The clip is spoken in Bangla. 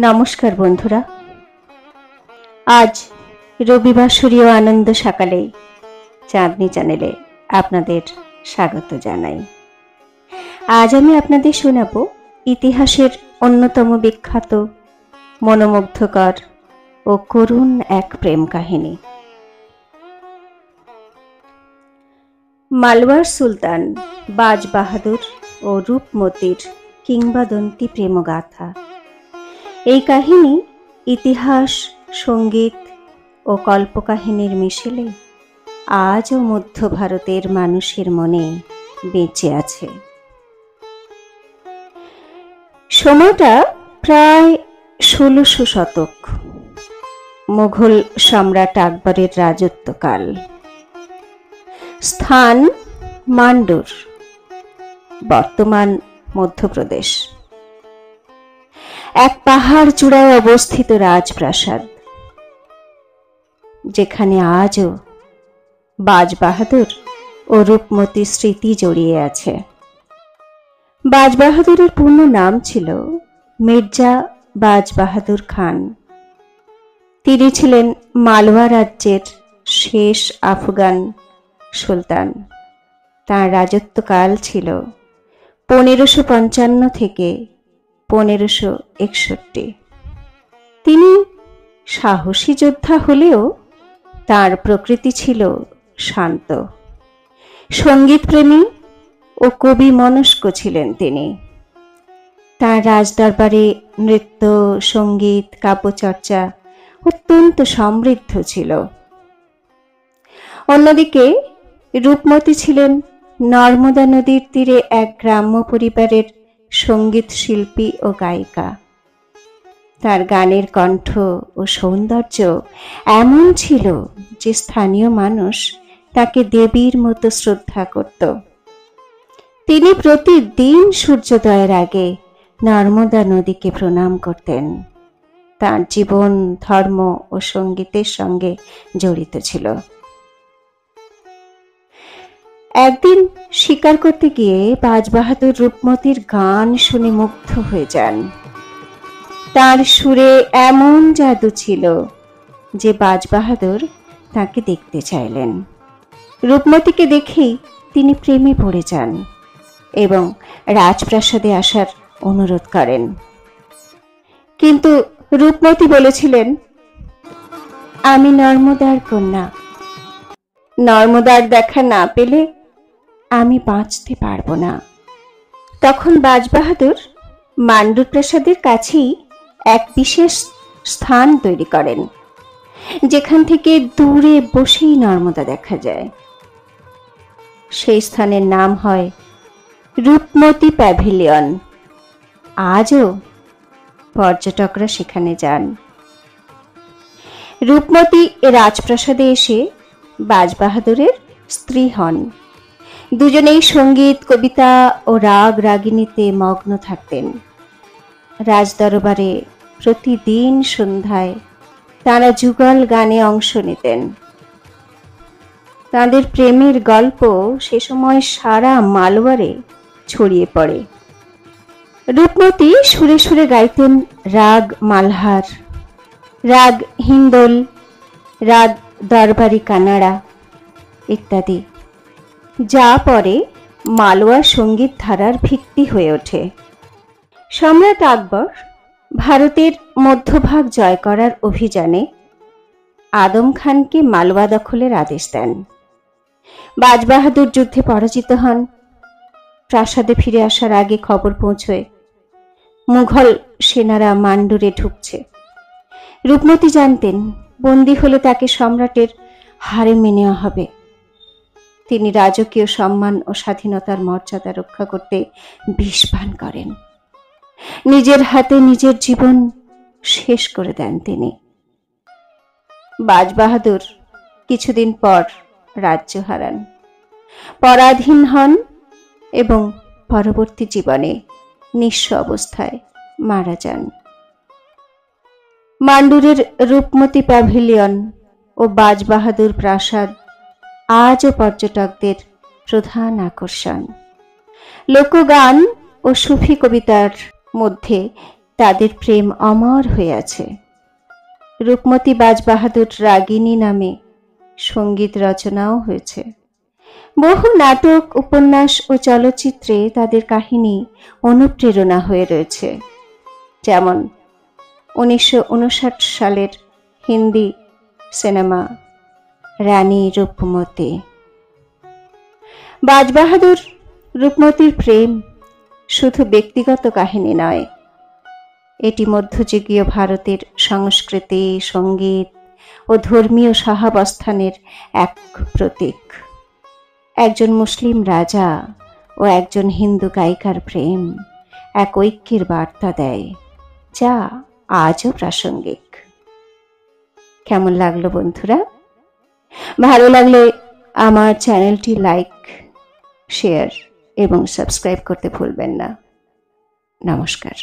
নমস্কার বন্ধুরা, আজ রবিবার সূর্য আনন্দ সকালে চাঁদনি চ্যানেলে আপনাদের স্বাগত জানাই। আজ আমি আপনাদের শোনাবো ইতিহাসের অন্যতম বিখ্যাত, মনোমুগ্ধকর ও করুণ এক প্রেম কাহিনী। মালওয়ার সুলতান বাজ বাহাদুর ও রূপমতির কিংবদন্তি প্রেমগাথা। এই কাহিনী ইতিহাস, সঙ্গীত ও কল্পকাহিনীর মিশেলে আজও মধ্য ভারতের মানুষের মনে বেঁচে আছে। সময়টা প্রায় ১৬০০ শতক, মুঘল সম্রাট আকবরের রাজত্বকাল। স্থান মান্ডুর, বর্তমান মধ্যপ্রদেশ। এক পাহাড় চূড়ায় অবস্থিত রাজপ্রাসাদ, যেখানে আজও বাজ বাহাদুর ও রূপমতির স্মৃতি জড়িয়ে আছে। বাজ বাহাদুরের পূর্ণ নাম ছিল মির্জা বাজ বাহাদুর খান। তিনি ছিলেন মালওয়া রাজ্যের শেষ আফগান সুলতান। তাঁর রাজত্বকাল ছিল ১৫৫৫ থেকে ১৫৬১। তিনি সাহসী যোদ্ধা হলেও তার প্রকৃতি ছিল শান্ত। সঙ্গীতপ্রেমী ও কবি মনস্ক ছিলেন তিনি। তার রাজদরবারে নৃত্য, সঙ্গীত, কাব্যচর্চা অত্যন্ত সমৃদ্ধ ছিল। অন্যদিকে রূপমতি ছিলেন নর্মদা নদীর তীরে এক গ্রাম্য পরিবারের সঙ্গীত শিল্পী ও গায়িকা। তার গানের কণ্ঠ ও সৌন্দর্য এমন ছিল যে স্থানীয় মানুষ তাকে দেবীর মতো শ্রদ্ধা করত। তিনি প্রতিদিন সূর্যোদয়ের আগে নর্মদা নদীকে প্রণাম করতেন। তার জীবন ধর্ম ও সঙ্গীতের সঙ্গে জড়িত ছিল। একদিন শিকার করতে গিয়ে বাজ বাহাদুর রূপমতির গান শুনে মুগ্ধ হয়ে যান। তার সুরে এমন জাদু ছিল যে বাজ বাহাদুর তাকে দেখতে চাইলেন। রূপমতিকে দেখেই তিনি প্রেমে পড়ে যান এবং রাজপ্রাসাদে আসার অনুরোধ করেন। কিন্তু রূপমতি বলেছিলেন, আমি নর্মদার কন্যা, নর্মদার দেখা না পেলে আমি বাঁচতে পারবো না। তখন বাজ বাহাদুর মান্ডুর প্রাসাদের কাছেই এক বিশেষ স্থান তৈরি করেন, যেখান থেকে দূরে বসেই নর্মদা দেখা যায়। সেই স্থানের নাম হয় রূপমতি প্যাভিলিয়ন। আজও পর্যটকরা সেখানে যান। রূপমতি রাজপ্রাসাদে এসে বাজ বাহাদুরের স্ত্রী হন। দুজনেই সঙ্গীত, কবিতা ও রাগ রাগিনীতে মগ্ন থাকতেন। রাজদরবারে প্রতিদিন সন্ধ্যায় তারা যুগল গানে অংশ নিতেন। তাদের প্রেমের গল্প সে সময় সারা মালওয়ারে ছড়িয়ে পড়ে। রূপমতি সুরে সুরে গাইতেন রাগ মালহার, রাগ হিন্দোল, রাগ দরবারি কানাড়া ইত্যাদি, যা পরে মালওয়ার সঙ্গীত ধারার ভিত্তি হয়ে ওঠে। সম্রাট আকবর ভারতের মধ্যভাগ জয় করার অভিযানে আদম খানকে মালওয়া দখলের আদেশ দেন। বাজ বাহাদুর যুদ্ধে পরাজিত হন। প্রাসাদে ফিরে আসার আগে খবর পৌঁছয় মুঘল সেনারা মান্ডুরে ঢুকছে। রূপমতি জানতেন বন্দী হলে তাকে সম্রাটের হারেমে নেওয়া হবে। তিনি রাজকীয় সম্মান ও স্বাধীনতার মর্যাদা রক্ষা করতে বিষ পান করেন। নিজের হাতে নিজের জীবন শেষ করে দেন তিনি। বাজ বাহাদুর কিছুদিন পর রাজ্য হারান, পরাধীন হন এবং পরবর্তী জীবনে নিঃস্ব অবস্থায় মারা যান। মান্ডুরের রূপমতি প্যাভিলিয়ন ও বাজ বাহাদুর প্রাসাদ আজও পর্যটকদের প্রধান আকর্ষণ। লোকগান ও সুফি কবিতার মধ্যে তাদের প্রেম অমর হয়ে আছে। রূপমতী বাজবাহাদুর রাগিনী নামে সঙ্গীত রচনাও হয়েছে। বহু নাটক, উপন্যাস ও চলচ্চিত্রে তাদের কাহিনী অনুপ্রেরণা হয়ে রয়েছে। যেমন 1959 সালের হিন্দি সিনেমা রানী রূপমতী। বাজবাহাদুর রূপমতির প্রেম শুধু ব্যক্তিগত কাহিনী নয়, এটি মধ্যযুগীয় ভারতের সংস্কৃতি, সঙ্গীত ও ধর্মীয় সহাবস্থানের এক প্রতীক। একজন মুসলিম রাজা ও একজন হিন্দু গায়িকার প্রেম এক ঐক্যের বার্তা দেয়, যা আজও প্রাসঙ্গিক। কেমন লাগলো বন্ধুরা? ভালো লাগলে আমার চ্যানেলটি লাইক, শেয়ার এবং সাবস্ক্রাইব করতে ভুলবেন না। নমস্কার।